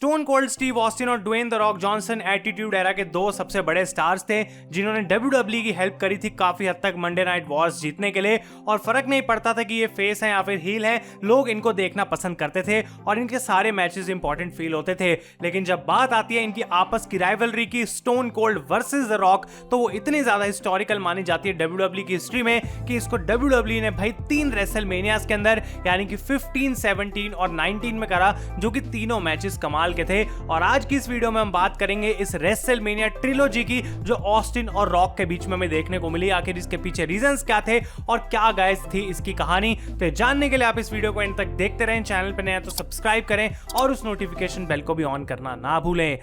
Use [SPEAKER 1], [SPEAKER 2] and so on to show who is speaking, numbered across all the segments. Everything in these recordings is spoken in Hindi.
[SPEAKER 1] स्टोन कोल्ड स्टीव ऑस्टिन और Dwayne the Rock Johnson attitude era के दो सबसे बड़े स्टार्स थे जिन्होंने WWE की हेल्प करी थी काफी हद तक मंडे नाइट वॉर्स जीतने के लिए। और फर्क नहीं पड़ता था कि ये फेस है या फिर हील है, लोग इनको देखना पसंद करते थे और इनके सारे मैचेस इंपॉर्टेंट फील होते थे। लेकिन जब बात आती है इनकी आपस की राइवलरी की, stone cold versus the rock, तो वो इतनी ज्यादा हिस्टोरिकल मानी जाती है WWE की हिस्ट्री में कि इसको WWE ने भाई 3 रेसलमेनियास के अंदर यानी कि 15, 17 और 19 में करा, जो कि तीनों मैचेस कमाल के थे। और आज की इस वीडियो में हम बात करेंगे इस रेसलमेनिया ट्रिलोजी की जो ऑस्टिन और रॉक के बीच में हमें देखने को मिली। आखिर इसके पीछे रीजंस क्या थे और क्या गाइस थी इसकी कहानी, तो जानने के लिए आप इस वीडियो को एंड तक देखते रहें। चैनल पर नए हैं तो सब्सक्राइब करें और उस नोटिफिकेशन बेल को भी ऑन करना ना भूलें।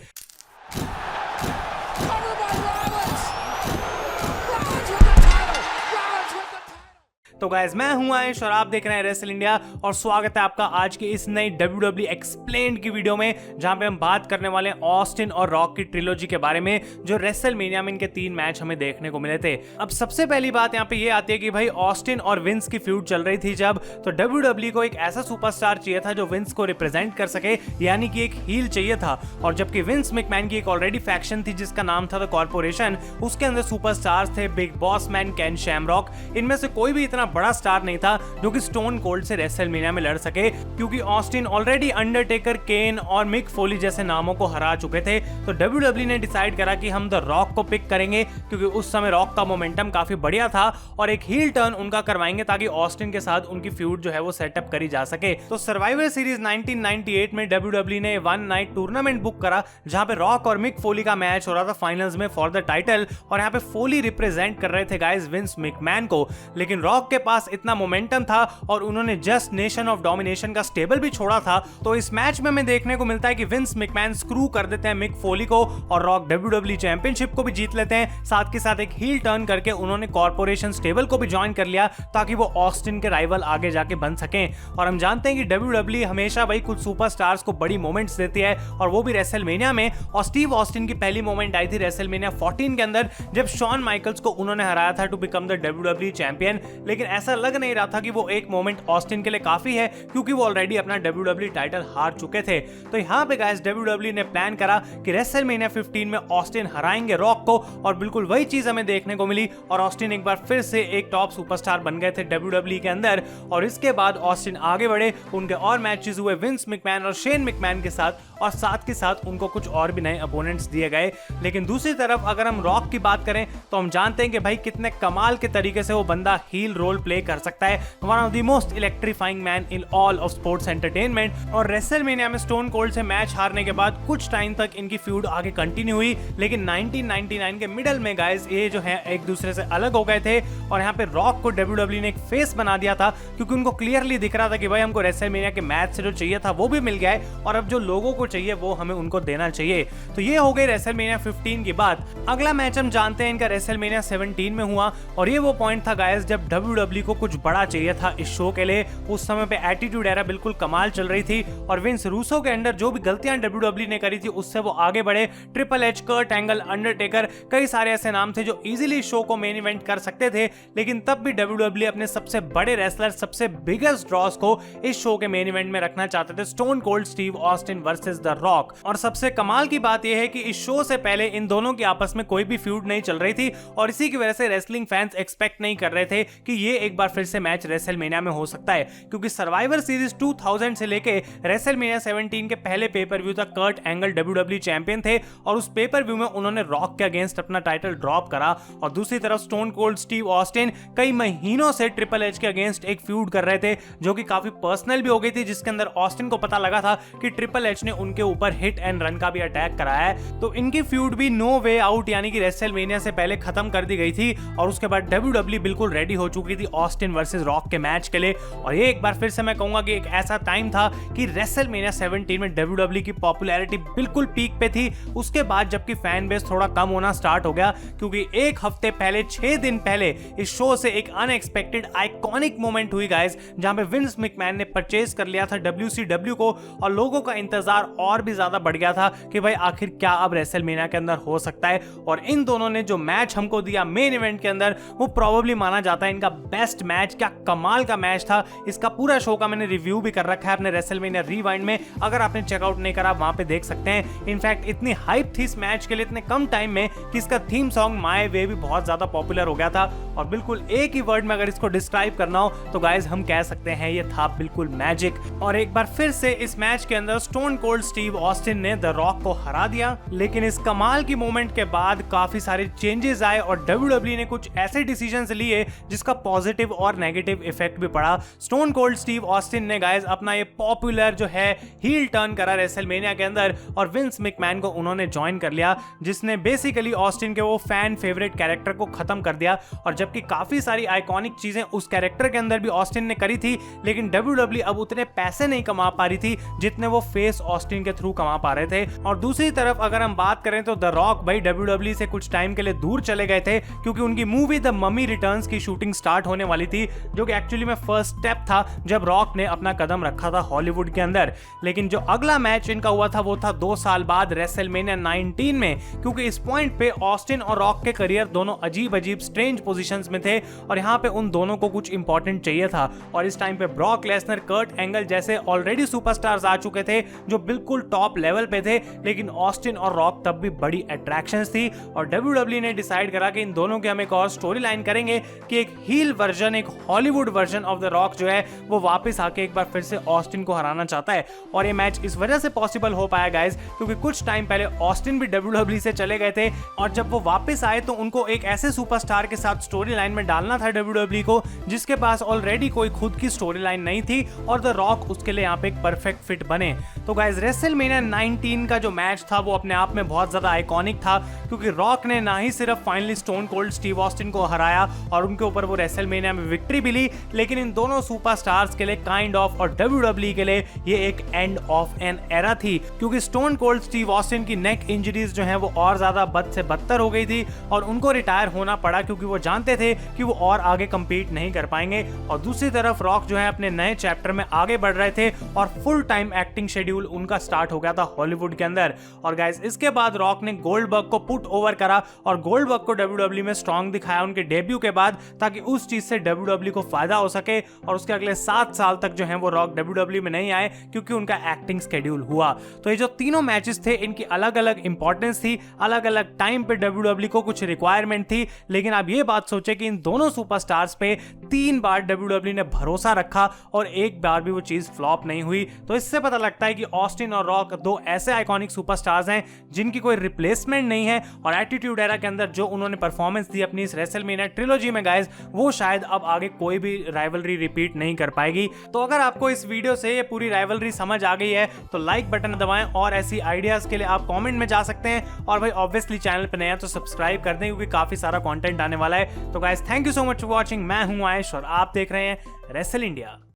[SPEAKER 1] तो गाइस मैं हूं आयुष और आप देख रहे हैं रेसल इंडिया और स्वागत है आपका आज की इस नई WWE एक्सप्लेन्ड की वीडियो में, जहां पे हम बात करने वाले हैं ऑस्टिन और रॉक की ट्रिलोजी के बारे में जो रेसलमेनिया में इनके 3 मैच हमें देखने को मिले थे। अब सबसे पहली बात यहां पे ये आती है कि भाई ऑस्टिन और विंस की फ्यूड चल रही थी जब, तो WWE को एक ऐसा सुपरस्टार चाहिए था जो विंस को रिप्रेजेंट कर सके, यानी कि एक हील चाहिए था। और जबकि विंस मैकमैन की एक ऑलरेडी फैक्शन थी जिसका नाम था द कॉर्पोरेशन, उसके अंदर सुपरस्टार्स थे big boss man, Ken Shamrock. इनमें से कोई भी इतना बड़ा स्टार नहीं था जो कि स्टोन कोल्ड से रेसलमेनिया में लड़ सके, क्योंकि ऑस्टिन ऑलरेडी अंडरटेकर, केन और मिक फोली जैसे नामों को हरा चुके थे। तो WWE ने डिसाइड करा कि हम द रॉक को पिक करेंगे, क्योंकि उस समय रॉक का मोमेंटम काफी बढ़िया था और एक हील टर्न उनका करवाएंगे ताकि ऑस्टिन के साथ उनकी फ्यूड जो है वो सेटअप करी जा सके। तो सर्वाइवर सीरीज 1998 में WWE ने 1 नाइट टूर्नामेंट बुक करा जहां पे रॉक और मिक फोली का मैच हो रहा था फाइनल्स में फॉर द टाइटल, और यहाँ पे फोली रिप्रेजेंट कर रहे थे गाइस विंस मैकमैन को। लेकिन रॉक के पास इतना मोमेंटम था और उन्होंने जस्ट नेशन ऑफ डोमिनेशन का स्टेबल भी छोड़ा था। तो इस मैच में हमें देखने को मिलता है कि विंस मैकमैन स्क्रू कर देते हैं मिक फोली को और रॉक WWE चैंपियनशिप को भी जीत लेते हैं। साथ के साथ एक हील टर्न करके उन्होंने कॉर्पोरेशन स्टेबल को भी ज्वाइन कर लिया ताकि वो ऑस्टिन के राइवल आगे जाके बन सकें। और हम जानते हैं कि WWE हमेशा भाई कुछ सुपरस्टार्स को बड़ी मोमेंट्स देती है और वो भी रेसलमेनिया में। और स्टीव ऑस्टिन की पहली मोमेंट आई थी रेसलमेनिया 14 के अंदर जब शॉन माइकल्स को उन्होंने हराया था to become the WWE champion. लेकिन ऐसा लग नहीं रहा था कि वो एक मोमेंट ऑस्टिन के लिए काफी है, क्योंकि वो ऑलरेडी अपना WWE टाइटल हार चुके थे। तो यहाँ पे गाइस WWE ने प्लान करा कि रेसलमेनिया 15 में ऑस्टिन हराएंगे रॉक को, और बिल्कुल वही चीज हमें देखने को मिली। और ऑस्टिन एक बार फिर से एक टॉप सुपरस्टार बन गए थे WWE के अंदर। और इसके बाद ऑस्टिन आगे बढ़े, उनके और मैचेस हुए विंस मैकमैन और शेन मैकमैन के साथ, और साथ के साथ उनको कुछ और भी नए अपोनेंट्स दिए गए। लेकिन दूसरी तरफ अगर हम रॉक की बात करें तो हम जानते हैं कि भाई कितने कमाल के तरीके से वो बंदा हील रोल प्ले कर सकता है। One of the most electrifying man in all of sports entertainment. और रेसलमेनिया में स्टोन कोल्ड से मैच हारने के बाद कुछ टाइम तक इनकी फ्यूड आगे कंटिन्यू हुई, लेकिन 1999 के मिडल में गाइस ये जो है एक दूसरे से अलग हो गए थे। और यहाँ पे रॉक को WWE ने एक फेस बना दिया था, क्योंकि उनको क्लियरली दिख रहा था कि भाई हमको रेसलमेनिया के मैच से जो चाहिए था वो भी मिल गया है और अब जो लोगों को चाहिए वो हमें उनको देना चाहिए। तो ये हो गई रेसलमेनिया 15 की बात। अगला मैच हम जानते हैं इनका रेसलमेनिया 17 में हुआ, और ये वो पॉइंट था गाइस जब WWE को कुछ बड़ा चाहिए था इस शो के लिए। उस समय पे एटीट्यूड एरा बिल्कुल कमाल चल रही थी और विंस रूसो के अंडर जो भी गलतियां WWE ने करी थी उससे वो आगे बढ़े। Triple H, Kurt Angle, Undertaker, कई सारे ऐसे नाम थे जो इजीली शो को मेन इवेंट कर सकते थे। लेकिन तब भी WWE अपने सबसे बड़े रेसलर, सबसे बिगेस्ट ड्रॉस को इस शो के मेन इवेंट में रखना चाहते थे, stone Cold Steve Austin versus the rock. और सबसे कमाल की बात यह है कि इस शो से पहले इन दोनों की आपस में कोई भी फ्यूड नहीं चल रही थी, और इसी की वजह से रेसलिंग फैंस एक्सपेक्ट नहीं कर रहे थे कि ये एक बार फिर से मैच रेसलमेनिया में हो सकता है, क्योंकि सर्वाइवर सीरीज 2000 से लेके रेसलमेनिया 17 के पहले पेपर व्यू तक कर्ट एंगल WWE चैंपियन थे और उस पेपर व्यू में उन्होंने रॉक के अगेंस्ट अपना टाइटल ड्रॉप करा। और दूसरी तरफ स्टोन कोल्ड स्टीव ऑस्टिन कई महीनों से ट्रिपल एच के अगेंस्ट एक फ्यूड कर रहे थे जो कि काफी पर्सनल भी हो गई थी, जिसके अंदर ऑस्टिन को पता लगा था कि ट्रिपल एच ने उनके ऊपर हिट एंड रन का भी अटैक कराया है। तो इनकी फ्यूड भी नो वे आउट यानी कि रेसलमेनिया से पहले खत्म कर दी गई थी, और उसके बाद WWE बिल्कुल रेडी हो चुकी थी ऑस्टिन वर्सेस रॉक के मैच के लिए। और ये एक बार फिर से मैं कहूंगा कि एक ऐसा टाइम था कि रेसलमेनिया 17 में WWE की पॉपुलैरिटी बिल्कुल पीक पे थी। उसके बाद जबकि फैन बेस थोड़ा कम होना स्टार्ट हो गया, क्योंकि एक हफ्ते पहले, 6 दिन पहले इस शो से एक अनएक्सपेक्टेड आइकॉनिक मोमेंट हुई गाइस, जहां पे विंस मैकमैन ने परचेज कर लिया था WCW को, और लोगों का इंतजार और भी ज्यादा बढ़ गया था कि भाई आखिर क्या अब रेसलमेनिया के अंदर हो सकता है। और इन दोनों ने जो मैच हमको दिया मेन इवेंट के अंदर, वो प्रोबेबली माना जाता है इनका बेस्ट मैच, क्या कमाल का मैच था। इसका पूरा शो का मैंने रिव्यू भी कर रखा है अपने रेसलमेनिया रिवाइंड में, अगर आपने चेकआउट नहीं करा वहां पे देख सकते हैं। इनफैक्ट इतनी हाइप थी इस मैच के लिए इतने कम टाइम में कि इसका थीम सॉन्ग माय वे भी बहुत ज्यादा पॉपुलर हो गया था। और बिल्कुल एक ही वर्ड में अगर इसको डिस्क्राइब करना हो तो गाइस हम कह सकते हैं ये था बिल्कुल मैजिक। और एक बार फिर से इस मैच के अंदर स्टोन कोल्ड स्टीव ऑस्टिन ने द रॉक को हरा दिया, लेकिन इस कमाल की मोमेंट के बाद काफी सारे चेंजेस आए और WWE ने कुछ ऐसे डिसीजंस लिए जिसका पॉजिटिव और नेगेटिव इफेक्ट भी पड़ा। स्टोन कोल्ड स्टीव ऑस्टिन ने गाइस अपना ये पॉपुलर जो है हील टर्न करा रेसलमेनिया के अंदर और विंस मैकमैन को उन्होंने ज्वाइन कर लिया, जिसने बेसिकली ऑस्टिन के वो फैन फेवरेट कैरेक्टर को खत्म कर दिया। और जबकि काफी सारी आइकॉनिक चीजें उस कैरेक्टर के अंदर भी ऑस्टिन ने करी थी, लेकिन WWE अब उतने पैसे नहीं कमा पा रही थी जितने वो फेस ऑस्टिन के थ्रू कमा पा रहे थे। और दूसरी तरफ अगर हम बात करें तो द रॉक भाई WWE से कुछ टाइम के लिए दूर चले गए थे, क्योंकि उनकी मूवी द ममी रिटर्न्स की शूटिंग स्टार्ट होने वाली थी, जो कि एक्चुअली में फर्स्ट स्टेप था जब रॉक ने अपना कदम रखा था हॉलीवुड के अंदर। लेकिन जो अगला मैच इनका हुआ था वो था 2 साल बाद रेसलमेनिया 19 में, क्योंकि इस पॉइंट पे ऑस्टिन और रॉक के करियर दोनों अजीब अजीब स्ट्रेंज पोजीशंस में थे और यहाँ पे उन दोनों को कुछ इंपॉर्टेंट चाहिए था। और इस टाइम पे ब्रॉक लेसनर, कर्ट एंगल जैसे ऑलरेडी सुपरस्टार्स आ चुके थे जो बिल्कुल टॉप लेवल पे थे, लेकिन ऑस्टिन और रॉक तब भी बड़ी अट्रैक्शंस थी। और WWE ने डिसाइड करा कि इन दोनों के हम एक और स्टोरी लाइन करेंगे कि एक हील वर्जन, एक Hollywood version of the rock जो है वो वापस आके एक बार फिर से ऑस्टिन को हराना चाहता है। और ये मैच इस वजह से पॉसिबल हो पाया गाइस क्योंकि कुछ टाइम पहले ऑस्टिन भी WWE से चले गए थे और जब वो वापस आए तो उनको एक ऐसे सुपरस्टार के साथ स्टोरी लाइन में डालना था WWE को जिसके पास ऑलरेडी कोई खुद की स्टोरी लाइन नहीं थी और द रॉक उसके लिए यहाँ पे एक परफेक्ट फिट बने। तो गाइस रेसलमेनिया 19 का जो मैच था वो अपने आप में बहुत ज्यादा आइकॉनिक था, क्योंकि रॉक ने ना ही सिर्फ finally stone Cold Steve Austin को हराया और उनके ऊपर वो रेसलमेनिया में विक्ट्री भी ली, लेकिन इन दोनों सुपरस्टार्स के लिए काइंड ऑफ और WWE के लिए ये एक एंड ऑफ एन एरा थी, क्योंकि स्टोन कोल्ड स्टीव ऑस्टिन की नेक इंजरीज जो हैं वो और ज्यादा बद से बदतर हो गई थी और उनको रिटायर होना पड़ा क्योंकि वो जानते थे कि वो और आगे कंपीट नहीं कर पाएंगे। और दूसरी तरफ रॉक जो है अपने नए चैप्टर में आगे बढ़ रहे थे और फुल टाइम एक्टिंग शेड्यूल उनका स्टार्ट हो गया था हॉलीवुड के अंदर। और गाइस इसके बाद रॉक ने गोल्डबर्ग को पुट ओवर करा और गोल्डबर्ग को WWE में स्ट्रॉन्ग दिखाया उनके डेब्यू के बाद, ताकि उस चीज से WWE को फायदा हो सके और उसके अगले 7 साल तक जो है वो रॉक WWE में नहीं आए क्योंकि उनका एक्टिंग शेड्यूल हुआ। तो ये जो तीनों मैचेस थे इनकी अलग अलग इंपॉर्टेंस थी, अलग अलग टाइम पे WWE को कुछ रिक्वायरमेंट थी, लेकिन आप ये बात सोचे कि इन दोनों सुपरस्टार्स पे 3 बार WWE ने भरोसा रखा और एक बार भी वो चीज फ्लॉप नहीं हुई। तो इससे पता लगता है कि ऑस्टिन और रॉक दो ऐसे आइकॉनिक सुपरस्टार्स हैं जिनकी कोई रिप्लेसमेंट नहीं है और एटीट्यूड एरा के अंदर जो उन्होंने परफॉर्मेंस दी अपनी इस रेसलमेनिया ट्रिलॉजी में गाइस, वो शायद अब आगे कोई भी राइवलरी रिपीट नहीं कर पाएगी। तो अगर आपको इस वीडियो से ये पूरी राइवलरी समझ आ गई है तो लाइक बटन दबाएं और ऐसी आइडियाज के लिए आप कमेंट में जा सकते हैं और भाई ऑब्वियसली चैनल पे नए हैं तो सब्सक्राइब कर दें क्योंकि काफी सारा कंटेंट आने वाला है। तो guys thank you so much for watching. मैं हूं आयुष और आप देख रहे हैं रेसल इंडिया।